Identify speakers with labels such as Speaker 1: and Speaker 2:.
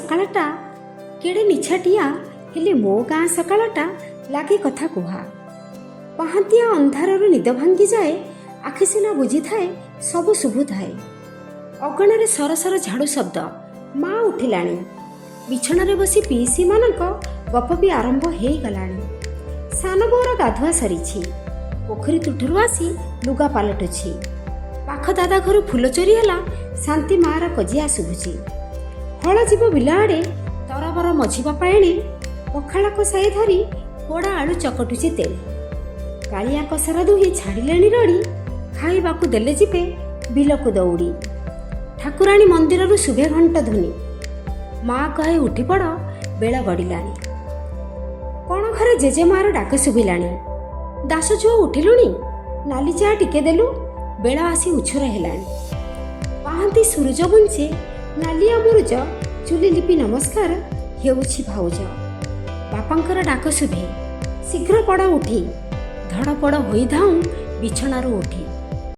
Speaker 1: ସକାଳଟା କେଡ଼େ ନିଛାଟିଆ ହେଲେ ମୋ ଗାଁ ସକାଳଟା ଲାଗେ କଥା କୁହା। ପାହାନ୍ତିଆ ଅନ୍ଧାରରୁ ନିଦ ଭାଙ୍ଗିଯାଏ, ଆଖି ସିନା ବୁଝିଥାଏ, ସବୁ ଶୁଭୁଥାଏ। ଅଗଣାରେ ସରସର ଝାଡ଼ୁ ଶବ୍ଦ, ମା ଉଠିଲାଣି। ବିଛଣାରେ ବସି ପିଇସିମାନଙ୍କ ଗପ ବି ଆରମ୍ଭ ହେଇଗଲାଣି। ସାନ ବୋଉର ଗାଧୁଆ ସରିଛି, ପୋଖରୀ ତୁଠରୁ ଆସି ଲୁଗା ପାଲଟୁଛି। ପାଖ ଦାଦା ଘରୁ ଫୁଲ ଚୋରି ହେଲା, ଶାନ୍ତି ମାଆର କଜିଆ ଶୁଭୁଛି। ହଳ ଯିବ ବିଲ ଆଡ଼େ, ତରବର ମଝି ବାପା ଏଣେ ପଖାଳ କଷାଏ ଧରି ପୋଡ଼ା ଆଳୁ ଚକଟୁଛି ତେଣେ। କାଳିଆ କସର ଦୁହିଁ ଛାଡ଼ିଲେଣି ରଡ଼ି, ଖାଇବାକୁ ଦେଲେ ଯିବେ ବିଲକୁ ଦୌଡ଼ି। ଠାକୁରାଣୀ ମନ୍ଦିରରୁ ଶୁଭେ ଘଣ୍ଟ ଧ୍ୱନି, ମା କହେ ଉଠିପଡ଼ ବେଳ ଗଡ଼ିଲାଣି। କଣ ଘରେ ଜେଜେମାର ଡାକ ଶୁଭିଲାଣି, ଦାସ ଝୁଅ ଉଠିଲୁଣି, ନାଲି ଚା ଟିକେ ଦେଲୁ, ବେଳ ଆସି ଉଛୁର ହେଲାଣି। ପାହାନ୍ତି ସୁରୁଜ ବୁଞ୍ଚେ, ନାଲିଆ ମୁରୁଜ, ଚୁଲି ଲିପି ନମସ୍କାର ହେଉଛି ଭାଉଜ। ବାପାଙ୍କର ଡାକ ଶୁଭେ, ଶୀଘ୍ର ପଡ଼ ଉଠି, ଧଡ଼ପଡ଼ ହୋଇଥାଉଁ ବିଛଣାରୁ ଉଠି।